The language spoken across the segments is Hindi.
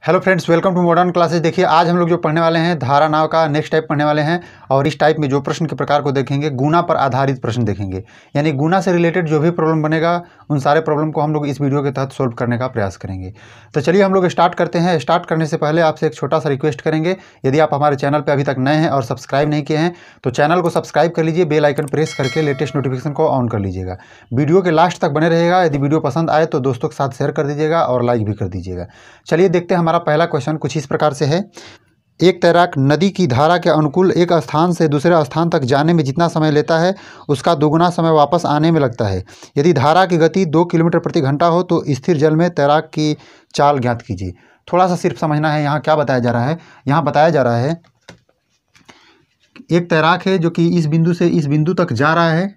Hello friends, welcome to modern classes. देखिए, आज हम लोग जो पढ़ने वाले हैं धारा नाव का नेक्स्ट टाइप पढ़ने वाले हैं। और इस टाइप में जो प्रश्न के प्रकार को देखेंगे, गुना पर आधारित प्रश्न देखेंगे। यानी गुना से रिलेटेड जो भी प्रॉब्लम बनेगा उन सारे प्रॉब्लम को हम लोग इस वीडियो के तहत सोल्व करने का प्रयास करेंगे। तो चलिए हम लोग स्टार्ट करते हैं। स्टार्ट करने से पहले आपसे एक छोटा सा रिक्वेस्ट करेंगे, यदि आप हमारे चैनल पर अभी तक नए हैं और सब्सक्राइब नहीं किए हैं तो चैनल को सब्सक्राइब कर लीजिए, बेल आइकन प्रेस करके लेटेस्ट नोटिफिकेशन को ऑन कर लीजिएगा। वीडियो के लास्ट तक बने रहेगा। यदि वीडियो पसंद आए तो दोस्तों के साथ शेयर कर दीजिएगा और लाइक भी कर दीजिएगा। चलिए देखते हैं, हमारा पहला क्वेश्चन कुछ इस प्रकार से है। एक तैराक नदी की धारा के अनुकूल एक स्थान से दूसरे स्थान तक जाने में जितना समय लेता है उसका दोगुना समय वापस आने में लगता है। यदि धारा की गति 2 किलोमीटर प्रति घंटा हो तो स्थिर जल में तैराक की चाल ज्ञात कीजिए। थोड़ा सा सिर्फ समझना है, यहाँ क्या बताया जा रहा है। यहाँ बताया जा रहा है एक तैराक है जो कि इस बिंदु से इस बिंदु तक जा रहा है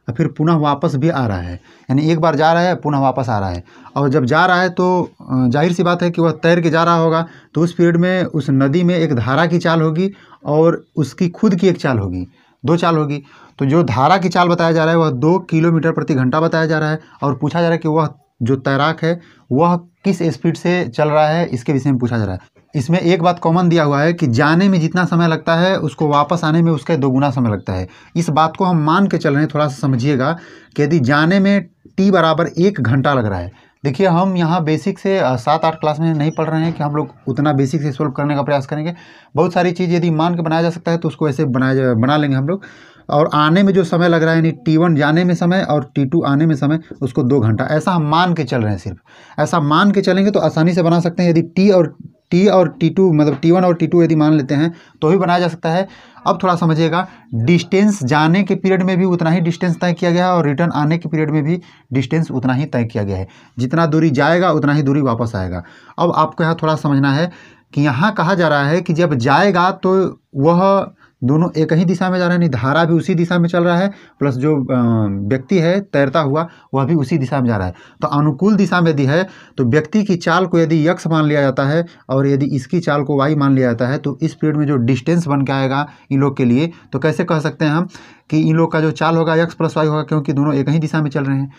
और फिर पुनः वापस भी आ रहा है। यानी एक बार जा रहा है पुनः वापस आ रहा है। और जब जा रहा है तो जाहिर सी बात है कि वह तैर के जा रहा होगा, तो उस पीरियड में उस नदी में एक धारा की चाल होगी और उसकी खुद की एक चाल होगी, दो चाल होगी। तो जो धारा की चाल बताया जा रहा है वह 2 किलोमीटर प्रति घंटा बताया जा रहा है। और पूछा जा रहा है कि वह जो तैराक है वह किस स्पीड से चल रहा है, इसके विषय में पूछा जा रहा है। इसमें एक बात कॉमन दिया हुआ है कि जाने में जितना समय लगता है उसको वापस आने में उसका दोगुना समय लगता है। इस बात को हम मान के चल रहे हैं, थोड़ा सा समझिएगा कि यदि जाने में t बराबर 1 घंटा लग रहा है। देखिए, हम यहाँ बेसिक से 7-8 क्लास में नहीं पढ़ रहे हैं कि हम लोग उतना बेसिक से सोल्व करने का प्रयास करेंगे। बहुत सारी चीज़ यदि मान के बनाया जा सकता है तो उसको ऐसे बना लेंगे हम लोग। और आने में जो समय लग रहा है यानी T1 जाने में समय और T2 आने में समय, उसको 2 घंटा, ऐसा हम मान के चल रहे हैं। सिर्फ ऐसा मान के चलेंगे तो आसानी से बना सकते हैं। यदि T और T2 मतलब T1 और T2 यदि मान लेते हैं तो भी बनाया जा सकता है। अब थोड़ा समझिएगा, डिस्टेंस जाने के पीरियड में भी उतना ही डिस्टेंस तय किया गया है और रिटर्न आने के पीरियड में भी डिस्टेंस उतना ही तय किया गया है। जितना दूरी जाएगा उतना ही दूरी वापस आएगा। अब आपको यहाँ थोड़ा समझना है कि यहाँ कहा जा रहा है कि जब जाएगा तो वह दोनों एक ही दिशा में जा रहे हैं, धारा भी उसी दिशा में चल रहा है, प्लस जो व्यक्ति है तैरता हुआ वह भी उसी दिशा में जा रहा है। तो अनुकूल दिशा में यदि है तो व्यक्ति की चाल को यदि x मान लिया जाता है और यदि इसकी चाल को y मान लिया जाता है तो इस पीरियड में जो डिस्टेंस बन के आएगा इन लोग के लिए, तो कैसे कह सकते हैं हम कि इन लोग का जो चाल होगा x + y होगा, क्योंकि दोनों एक ही दिशा में चल रहे हैं।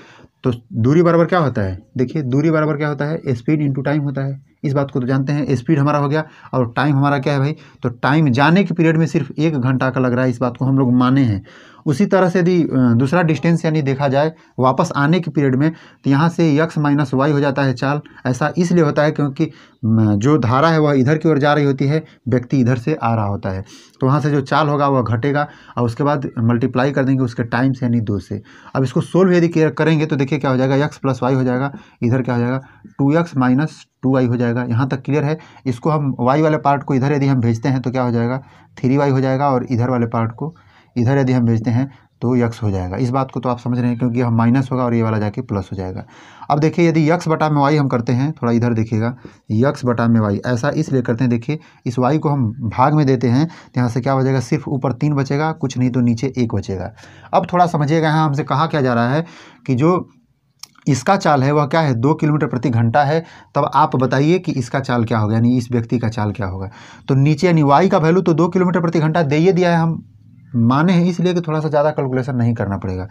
तो दूरी बराबर क्या होता है? देखिए, दूरी बराबर क्या होता है? स्पीड इंटू टाइम होता है। इस बात को तो जानते हैं। स्पीड हमारा हो गया और टाइम हमारा क्या है भाई? तो टाइम जाने के पीरियड में सिर्फ 1 घंटा का लग रहा है, इस बात को हम लोग माने हैं। उसी तरह से यदि दूसरा डिस्टेंस यानी देखा जाए वापस आने के पीरियड में, तो यहाँ से x - y हो जाता है चाल। ऐसा इसलिए होता है क्योंकि जो धारा है वह इधर की ओर जा रही होती है, व्यक्ति इधर से आ रहा होता है। तो वहाँ से जो चाल होगा वह घटेगा और उसके बाद मल्टीप्लाई कर देंगे उसके टाइम से यानी 2 से। अब इसको सोल्व यदि करेंगे तो देखिए क्या हो जाएगा, x + y हो जाएगा, इधर क्या हो जाएगा 2x - 2y हो जाएगा। यहाँ तक क्लियर है। इसको हम y वाले पार्ट को इधर यदि हम भेजते हैं तो क्या हो जाएगा 3y हो जाएगा, और इधर वाले पार्ट को इधर यदि हम भेजते हैं तो x हो जाएगा। इस बात को तो आप समझ रहे हैं, क्योंकि हम माइनस होगा और ये वाला जाके प्लस हो जाएगा। अब देखिए, यदि x बटा में y हम करते हैं, थोड़ा इधर देखिएगा, x बटा में y ऐसा इसलिए करते हैं। देखिए, इस y को हम भाग में देते हैं तो यहाँ से क्या हो जाएगा, सिर्फ ऊपर 3 बचेगा, कुछ नहीं तो नीचे 1 बचेगा। अब थोड़ा समझिएगा, यहाँ हमसे कहा क्या जा रहा है कि जो इसका चाल है वह क्या है, 2 किलोमीटर प्रति घंटा है। तब आप बताइए कि इसका चाल क्या होगा, यानी इस व्यक्ति का चाल क्या होगा। तो नीचे यानी y का वैल्यू तो 2 किलोमीटर प्रति घंटा दे ही दिया है, हम माने हैं, इसलिए कि थोड़ा सा ज़्यादा कैलकुलेशन नहीं करना पड़ेगा।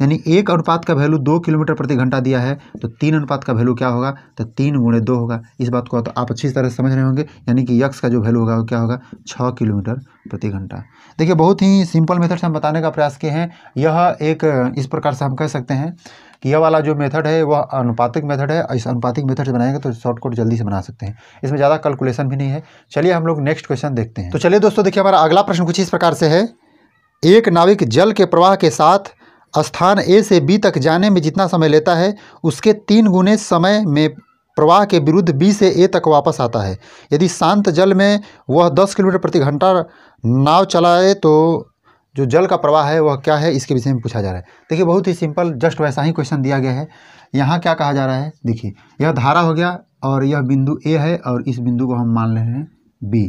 यानी 1 अनुपात का वैल्यू 2 किलोमीटर प्रति घंटा दिया है, तो 3 अनुपात का वैल्यू क्या होगा, तो 3 × 2 होगा। इस बात को तो आप अच्छी तरह से समझ रहे होंगे। यानी कि x का जो वैल्यू होगा वो क्या होगा, 6 किलोमीटर प्रति घंटा। देखिए, बहुत ही सिंपल मेथड से हम बताने का प्रयास किए हैं। यह एक इस प्रकार से हम कह सकते हैं कि यह वाला जो मेथड है वह अनुपातिक मेथड है। इस अनुपातिक मेथड से बनाएंगे तो शॉर्टकट जल्दी से बना सकते हैं, इसमें ज़्यादा कैलकुलेशन भी नहीं है। चलिए हम लोग नेक्स्ट क्वेश्चन देखते हैं। तो चलिए दोस्तों, देखिए हमारा अगला प्रश्न कुछ इस प्रकार से है। एक नाविक जल के प्रवाह के साथ स्थान A से B तक जाने में जितना समय लेता है उसके 3 गुने समय में प्रवाह के विरुद्ध B से A तक वापस आता है। यदि शांत जल में वह 10 किलोमीटर प्रति घंटा नाव चलाए तो जो जल का प्रवाह है वह क्या है, इसके विषय में पूछा जा रहा है। देखिए, बहुत ही सिंपल, जस्ट वैसा ही क्वेश्चन दिया गया है। यहाँ क्या कहा जा रहा है, देखिए यह धारा हो गया और यह बिंदु A है और इस बिंदु को हम मान ले रहे हैं B,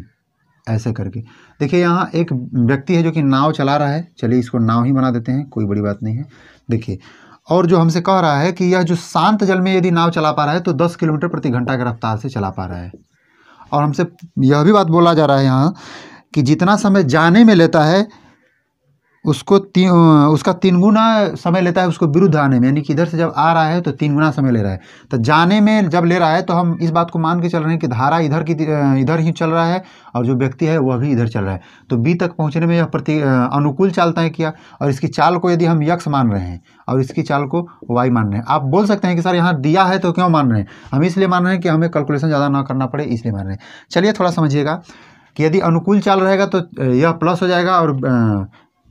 ऐसे करके। देखिए, यहाँ एक व्यक्ति है जो कि नाव चला रहा है। चलिए इसको नाव ही बना देते हैं, कोई बड़ी बात नहीं है। देखिए, और जो हमसे कह रहा है कि यह जो शांत जल में यदि नाव चला पा रहा है तो 10 किलोमीटर प्रति घंटा की रफ्तार से चला पा रहा है। और हमसे यह भी बात बोला जा रहा है यहाँ कि जितना समय जाने में लेता है उसको उसका 3 गुना समय लेता है उसको विरुद्ध आने में, यानी कि इधर से जब आ रहा है तो 3 गुना समय ले रहा है। तो जाने में जब ले रहा है तो हम इस बात को मान के चल रहे हैं कि धारा इधर ही चल रहा है और जो व्यक्ति है वह भी इधर चल रहा है। तो बी तक पहुंचने में यह अनुकूल चाल तय किया, और इसकी चाल को यदि हम यक्स मान रहे हैं और इसकी चाल को वाई मान रहे हैं। आप बोल सकते हैं कि सर यहाँ दिया है तो क्यों मान रहे हैं? हम इसलिए मान रहे हैं कि हमें कैलकुलेशन ज़्यादा ना करना पड़े, इसलिए मान रहे हैं। चलिए थोड़ा समझिएगा कि यदि अनुकूल चाल रहेगा तो यह प्लस हो जाएगा और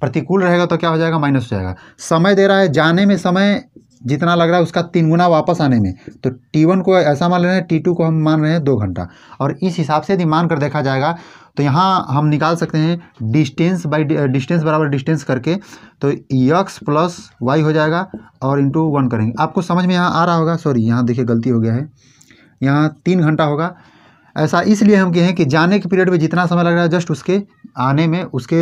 प्रतिकूल रहेगा तो क्या हो जाएगा? माइनस हो जाएगा। समय दे रहा है, जाने में समय जितना लग रहा है उसका 3 गुना वापस आने में, तो T1 को ऐसा मान रहे हैं, T2 को हम मान रहे हैं 2 घंटा। और इस हिसाब से यदि मान कर देखा जाएगा तो यहाँ हम निकाल सकते हैं डिस्टेंस बाई डिस्टेंस बराबर डिस्टेंस करके, तो यक्स प्लस वाई हो जाएगा और इंटू 1 करेंगे। आपको समझ में यहाँ आ रहा होगा? सॉरी यहाँ देखिए गलती हो गया है, यहाँ 3 घंटा होगा। ऐसा इसलिए हम कहें कि जाने के पीरियड में जितना समय लग रहा है जस्ट उसके आने में उसके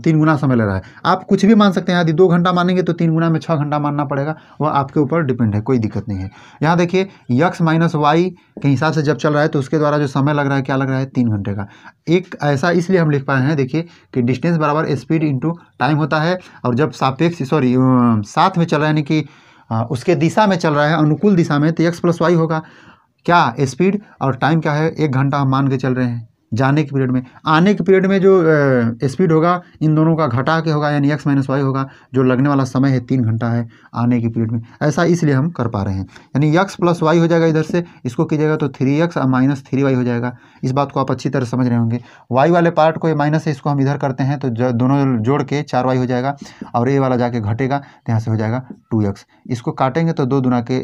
3 गुना समय लग रहा है। आप कुछ भी मान सकते हैं, यदि 2 घंटा मानेंगे तो 3 गुना में 6 घंटा मानना पड़ेगा, वह आपके ऊपर डिपेंड है, कोई दिक्कत नहीं है। यहाँ देखिए यक्स माइनस वाई के हिसाब से जब चल रहा है तो उसके द्वारा जो समय लग रहा है क्या लग रहा है? 3 घंटे का। एक ऐसा इसलिए हम लिख पाए हैं, देखिए कि डिस्टेंस बराबर स्पीड इंटू टाइम होता है, और जब सापेक्ष साथ में चल रहा है यानी कि उसके दिशा में चल रहा है, अनुकूल दिशा में, तो एक्स प्लस वाई होगा क्या? स्पीड, और टाइम क्या है? 1 घंटा हम मान के चल रहे हैं जाने के पीरियड में। आने के पीरियड में जो स्पीड होगा इन दोनों का घटा के होगा, यानी एक्स माइनस वाई होगा। जो लगने वाला समय है 3 घंटा है आने के पीरियड में। ऐसा इसलिए हम कर पा रहे हैं, यानी यक्स प्लस वाई हो जाएगा, इधर से इसको कीजिएगा तो 3x माइनस 3y हो जाएगा। इस बात को आप अच्छी तरह समझ रहे होंगे। वाई वाले पार्ट को माइनस है, इसको हम इधर करते हैं तो दोनों जोड़ के 4y हो जाएगा, और ये वाला जाके घटेगा तो यहाँ से हो जाएगा 2x। इसको काटेंगे तो 2 दूना के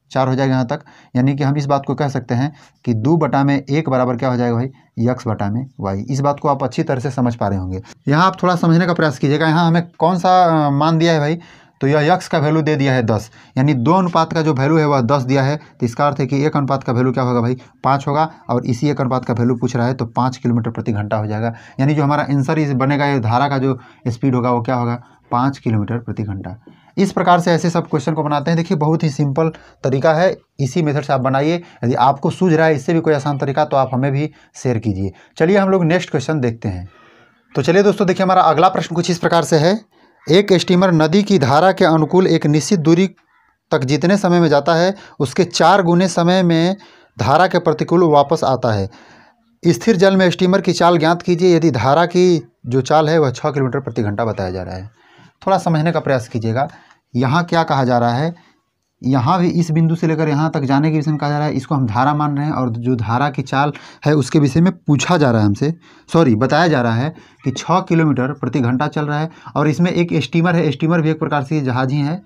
4 हो जाएगा यहाँ तक, यानी कि हम इस बात को कह सकते हैं कि 2/1 बराबर क्या हो जाएगा भाई? x/y। इस बात को आप अच्छी तरह से समझ पा रहे होंगे। यहाँ आप थोड़ा समझने का प्रयास कीजिएगा। यहाँ हमें कौन सा मान दिया है भाई? तो यह x का वैल्यू दे दिया है 10, यानी 2 अनुपात का जो वैल्यू है वह 10 दिया है। तो इसका अर्थ है कि 1 अनुपात का वैल्यू क्या होगा भाई? 5 होगा, और इसी 1 अनुपात का वैल्यू पूछ रहा है तो 5 किलोमीटर प्रति घंटा हो जाएगा। यानी जो हमारा आंसर इस बनेगा, ये धारा का जो स्पीड होगा वो क्या होगा? 5 किलोमीटर प्रति घंटा। इस प्रकार से ऐसे सब क्वेश्चन को बनाते हैं। देखिए बहुत ही सिंपल तरीका है, इसी मेथड से आप बनाइए। यदि आपको सूझ रहा है इससे भी कोई आसान तरीका तो आप हमें भी शेयर कीजिए। चलिए हम लोग नेक्स्ट क्वेश्चन देखते हैं। तो चलिए दोस्तों देखिए हमारा अगला प्रश्न कुछ इस प्रकार से है। एक स्टीमर नदी की धारा के अनुकूल एक निश्चित दूरी तक जितने समय में जाता है उसके 4 गुने समय में धारा के प्रतिकूल वापस आता है। स्थिर जल में स्टीमर की चाल ज्ञात कीजिए यदि धारा की जो चाल है वह 6 किलोमीटर प्रति घंटा बताया जा रहा है। थोड़ा समझने का प्रयास कीजिएगा। यहाँ क्या कहा जा रहा है? यहाँ भी इस बिंदु से लेकर यहाँ तक जाने के विषय में कहा जा रहा है, इसको हम धारा मान रहे हैं, और जो धारा की चाल है उसके विषय में पूछा जा रहा है हमसे, बताया जा रहा है कि 6 किलोमीटर प्रति घंटा चल रहा है। और इसमें एक स्टीमर है, स्टीमर भी एक प्रकार से जहाज ही है,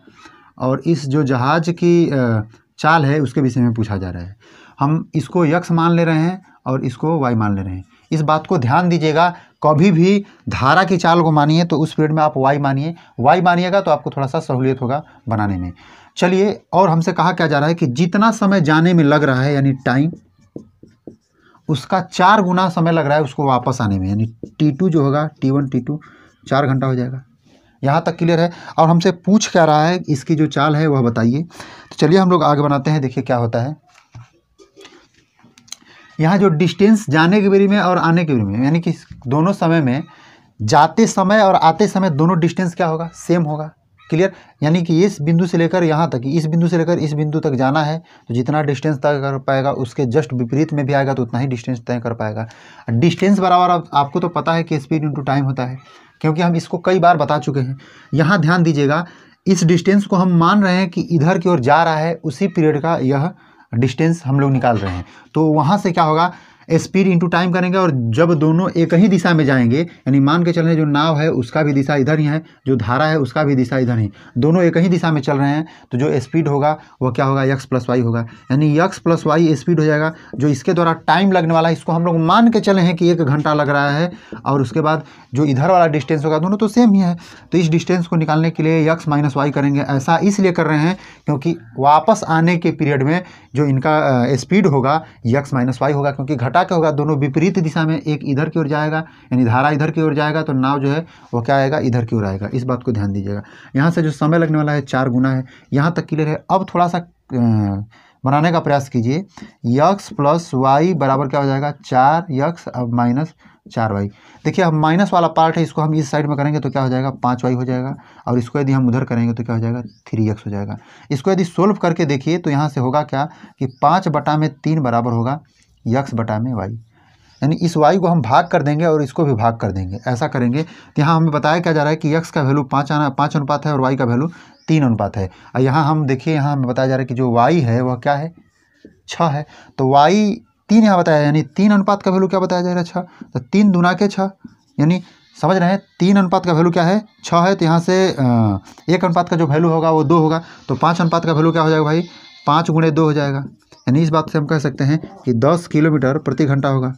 और इस जो जहाज की चाल है उसके विषय में पूछा जा रहा है। हम इसको यक्स मान ले रहे हैं और इसको वाई मान ले रहे हैं। इस बात को ध्यान दीजिएगा, कभी भी धारा की चाल को मानिए तो उस पीरियड में आप वाई मानिएगा तो आपको थोड़ा सा सहूलियत होगा बनाने में। चलिए, और हमसे कहा क्या जा रहा है कि जितना समय जाने में लग रहा है यानी टाइम, उसका 4 गुना समय लग रहा है उसको वापस आने में, यानी T2 जो होगा T1 T2 4 घंटा हो जाएगा। यहाँ तक क्लियर है? और हमसे पूछ क्या रहा है, इसकी जो चाल है वह बताइए। तो चलिए हम लोग आगे बनाते हैं। देखिए क्या होता है, यहाँ जो डिस्टेंस जाने की बारी में और आने की बारी में, यानी कि दोनों समय में, जाते समय और आते समय दोनों डिस्टेंस क्या होगा? सेम होगा। क्लियर? यानी कि इस बिंदु से लेकर यहाँ तक, इस बिंदु से लेकर इस बिंदु तक जाना है तो जितना डिस्टेंस तय कर पाएगा उसके जस्ट विपरीत में भी आएगा तो उतना ही डिस्टेंस तय कर पाएगा। डिस्टेंस बराबर आपको तो पता है कि स्पीड इंटू टाइम होता है, क्योंकि हम इसको कई बार बता चुके हैं। यहाँ ध्यान दीजिएगा, इस डिस्टेंस को हम मान रहे हैं कि इधर की ओर जा रहा है, उसी पीरियड का यह डिस्टेंस हम लोग निकाल रहे हैं। तो वहाँ से क्या होगा? स्पीड इंटू टाइम करेंगे, और जब दोनों एक ही दिशा में जाएंगे, यानी मान के चल रहे हैं जो नाव है उसका भी दिशा इधर ही है, जो धारा है उसका भी दिशा इधर ही, दोनों एक ही दिशा में चल रहे हैं, तो जो स्पीड होगा वो क्या होगा? x प्लस वाई होगा, यानी x प्लस वाई स्पीड हो जाएगा। जो इसके द्वारा टाइम लगने वाला है इसको हम लोग मान के चले हैं कि 1 घंटा लग रहा है, और उसके बाद जो इधर वाला डिस्टेंस होगा दोनों तो सेम ही है। तो इस डिस्टेंस को निकालने के लिए x माइनस वाई करेंगे। ऐसा इसलिए कर रहे हैं क्योंकि वापस आने के पीरियड में जो इनका स्पीड होगा x माइनस वाई होगा, क्योंकि घटा के होगा, दोनों विपरीत दिशा में, एक इधर की ओर जाएगा यानी धारा इधर की ओर जाएगा तो नाव जो है वो क्या आएगा? इधर की ओर आएगा। इस बात को ध्यान दीजिएगा। यहाँ से जो समय लगने वाला है 4 गुना है। यहाँ तक क्लियर है? अब थोड़ा सा बनाने का प्रयास कीजिए। x प्लस वाई बराबर क्या हो जाएगा? 4x अब माइनस 4y। देखिए अब माइनस वाला पार्ट है, इसको हम इस साइड में करेंगे तो क्या हो जाएगा 5y हो जाएगा, और इसको यदि हम उधर करेंगे तो क्या हो जाएगा 3x हो जाएगा। इसको यदि सोल्व करके देखिए तो यहाँ से होगा क्या कि 5/3 बराबर होगा x/y, यानी इस y को हम भाग कर देंगे और इसको भी भाग कर देंगे। ऐसा करेंगे तो यहाँ हमें बताया क्या जा रहा है कि x का वैल्यू 5 अनुपात है और y का वैल्यू 3 अनुपात है। और यहाँ हम देखिए, यहाँ हमें बताया जा रहा है कि जो y है वह क्या है 6 है, तो y 3 यहाँ बताया, यानी 3 अनुपात का वैल्यू क्या बताया जा रहा है 6, तो 3 दूना के 6, यानी समझ रहे हैं 3 अनुपात का वैल्यू क्या है 6 है, तो यहाँ से 1 अनुपात का जो वैल्यू होगा वो 2 होगा, तो 5 अनुपात का वैल्यू क्या हो जाएगा भाई 5 × 2 हो जाएगा, यानी इस बात से हम कह सकते हैं कि 10 किलोमीटर प्रति घंटा होगा।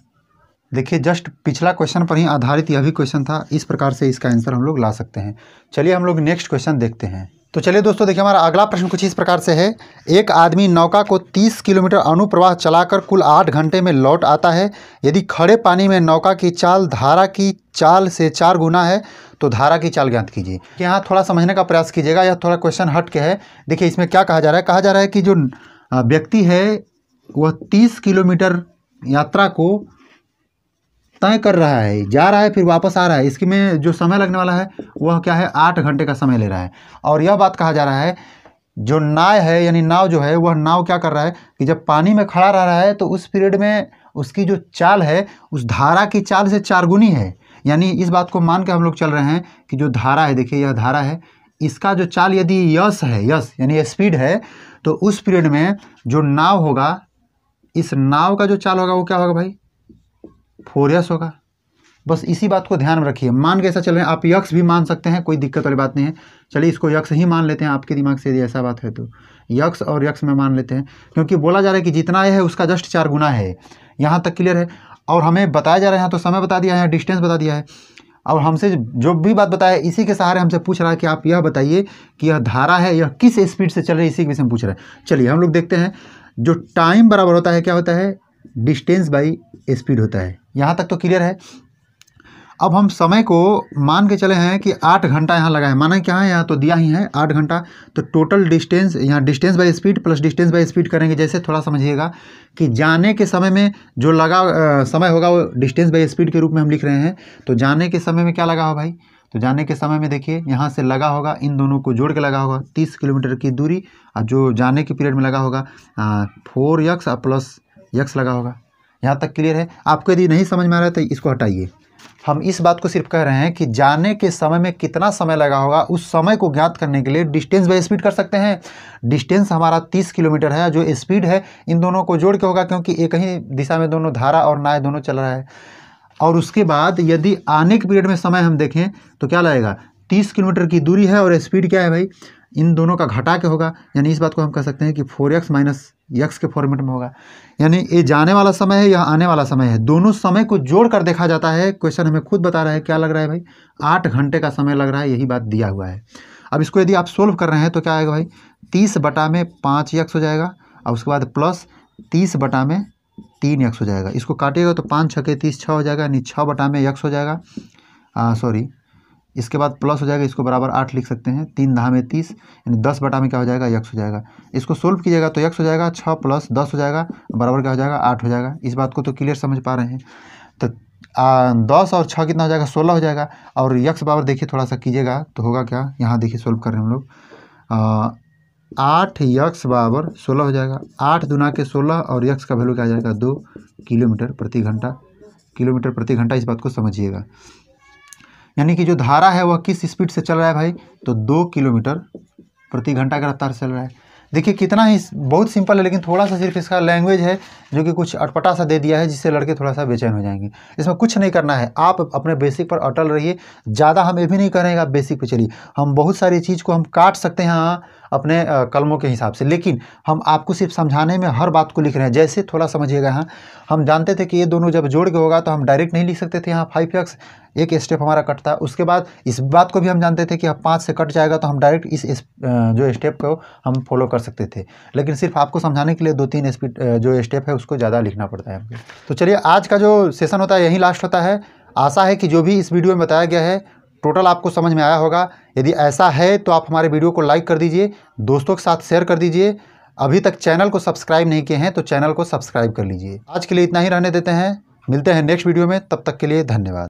देखिए जस्ट पिछला क्वेश्चन पर ही आधारित यह भी क्वेश्चन था, इस प्रकार से इसका आंसर हम लोग ला सकते हैं। चलिए हम लोग नेक्स्ट क्वेश्चन देखते हैं। तो चलिए दोस्तों देखिए हमारा अगला प्रश्न कुछ इस प्रकार से है। एक आदमी नौका को 30 किलोमीटर अनुप्रवाह चलाकर कुल 8 घंटे में लौट आता है। यदि खड़े पानी में नौका की चाल धारा की चाल से 4 गुना है तो धारा की चाल ज्ञात कीजिए। यहाँ थोड़ा समझने का प्रयास कीजिएगा, यह थोड़ा क्वेश्चन हट के है। देखिए इसमें क्या कहा जा रहा है कि जो व्यक्ति है वह 30 किलोमीटर यात्रा को तय कर रहा है, जा रहा है फिर वापस आ रहा है। इसके में जो समय लगने वाला है वह क्या है 8 घंटे का समय ले रहा है। और यह बात कहा जा रहा है जो नाव है, यानी नाव जो है वह नाव क्या कर रहा है कि जब पानी में खड़ा रह रहा है तो उस पीरियड में उसकी जो चाल है उस धारा की चाल से 4 गुनी है। यानी इस बात को मान के हम लोग चल रहे हैं कि जो धारा है, देखिए यह धारा है, इसका जो चाल यदि यस है, यस यानी स्पीड है, तो उस पीरियड में जो नाव होगा, इस नाव का जो चाल होगा वो क्या होगा भाई 4s होगा। बस इसी बात को ध्यान में रखिए, मान के ऐसा चल रहे हैं। आप यक्स भी मान सकते हैं, कोई दिक्कत वाली बात नहीं है। चलिए इसको यक्स ही मान लेते हैं, आपके दिमाग से यदि ऐसा बात है तो यक्स और यक्स में मान लेते हैं, क्योंकि बोला जा रहा है कि जितना है उसका जस्ट 4 गुना है। यहाँ तक क्लियर है। और हमें बताया जा रहा है, यहाँ तो समय बता दिया है, डिस्टेंस बता दिया है, और हमसे जो भी बात बताया इसी के सहारे हमसे पूछ रहा है कि आप यह बताइए कि यह धारा है यह किस स्पीड से चल रही है, इसी के विषय में पूछ रहा है। चलिए हम लोग देखते हैं। जो टाइम बराबर होता है क्या होता है डिस्टेंस बाई स्पीड होता है। यहाँ तक तो क्लियर है। अब हम समय को मान के चले हैं कि 8 घंटा यहाँ लगा है, माना क्या है यहाँ तो दिया ही है 8 घंटा, तो टोटल डिस्टेंस यहाँ distance by speed plus distance by speed करेंगे। जैसे थोड़ा समझिएगा कि जाने के समय में जो लगा समय होगा वो डिस्टेंस बाई स्पीड के रूप में हम लिख रहे हैं। तो जाने के समय में क्या लगा हो भाई, तो जाने के समय में देखिए यहाँ से लगा होगा, इन दोनों को जोड़ के लगा होगा 30 किलोमीटर की दूरी, और जो जाने के पीरियड में लगा होगा 4x प्लस x लगा होगा। यहाँ तक क्लियर है। आपको यदि नहीं समझ में आ रहा है तो इसको हटाइए। हम इस बात को सिर्फ कह रहे हैं कि जाने के समय में कितना समय लगा होगा, उस समय को ज्ञात करने के लिए डिस्टेंस बाय स्पीड कर सकते हैं। डिस्टेंस हमारा 30 किलोमीटर है, जो स्पीड है इन दोनों को जोड़ के होगा, क्योंकि एक ही दिशा में दोनों धारा और नाव दोनों चल रहा है। और उसके बाद यदि आने के पीरियड में समय हम देखें तो क्या लगेगा 30 किलोमीटर की दूरी है और स्पीड क्या है भाई, इन दोनों का घटा के होगा। यानी इस बात को हम कह सकते हैं कि 4x माइनस x के फॉर्मेट में होगा। यानी ये जाने वाला समय है, यह आने वाला समय है, दोनों समय को जोड़ कर देखा जाता है। क्वेश्चन हमें खुद बता रहा है क्या लग रहा है भाई 8 घंटे का समय लग रहा है, यही बात दिया हुआ है। अब इसको यदि आप सोल्व कर रहे हैं तो क्या आएगा भाई 30/5x हो जाएगा, और उसके बाद प्लस 30/3x हो जाएगा। इसको काटिएगा तो 5 6 30 6 हो जाएगा, यानी 6/x हो जाएगा। सॉरी, इसके बाद प्लस हो जाएगा, इसको बराबर 8 लिख सकते हैं, 3 10 में 30, यानी 10/में क्या हो जाएगा x हो जाएगा। इसको सोल्व कीजिएगा तो x हो जाएगा 6 + 10 हो जाएगा, बराबर क्या हो जाएगा 8 हो जाएगा। इस बात को तो क्लियर समझ पा रहे हैं। तो 10 और 6 कितना हो जाएगा 16 हो जाएगा। और x बराबर देखिए थोड़ा सा कीजिएगा तो होगा क्या, यहाँ देखिए सोल्व कर रहे हैं हम लोग, 8x बराबर 16 हो जाएगा। 8 दूना के 16 और x का वैल्यू क्या आ जाएगा 2 किलोमीटर प्रति घंटा। किलोमीटर प्रति घंटा, इस बात को समझिएगा। यानी कि जो धारा है वह किस स्पीड से चल रहा है भाई, तो 2 किलोमीटर प्रति घंटा की रफ्तार से चल रहा है। देखिए कितना ही बहुत सिंपल है, लेकिन थोड़ा सा सिर्फ इसका लैंग्वेज है जो कि कुछ अटपटा सा दे दिया है, जिससे लड़के थोड़ा सा बेचैन हो जाएंगे। इसमें कुछ नहीं करना है, आप अपने बेसिक पर अटल रहिए। ज़्यादा हम ये भी नहीं करेंगे, आप बेसिक पे चलिए। हम बहुत सारी चीज़ को हम काट सकते हैं हाँ अपने कलमों के हिसाब से, लेकिन हम आपको सिर्फ समझाने में हर बात को लिख रहे हैं। जैसे थोड़ा समझिएगा, यहाँ हम जानते थे कि ये दोनों जब जोड़ के होगा तो हम डायरेक्ट नहीं लिख सकते थे, यहाँ 5x एक स्टेप हमारा कटता। उसके बाद इस बात को भी हम जानते थे कि अब 5 से कट जाएगा तो हम डायरेक्ट इस जो स्टेप को हम फॉलो कर सकते थे, लेकिन सिर्फ आपको समझाने के लिए 2-3 स्पीड जो स्टेप है उसको ज़्यादा लिखना पड़ता है हमको। तो चलिए आज का जो सेशन होता है यहीं लास्ट होता है। आशा है कि जो भी इस वीडियो में बताया गया है टोटल आपको समझ में आया होगा। यदि ऐसा है तो आप हमारे वीडियो को लाइक कर दीजिए, दोस्तों के साथ शेयर कर दीजिए। अभी तक चैनल को सब्सक्राइब नहीं किए हैं तो चैनल को सब्सक्राइब कर लीजिए। आज के लिए इतना ही रहने देते हैं। मिलते हैं नेक्स्ट वीडियो में, तब तक के लिए धन्यवाद।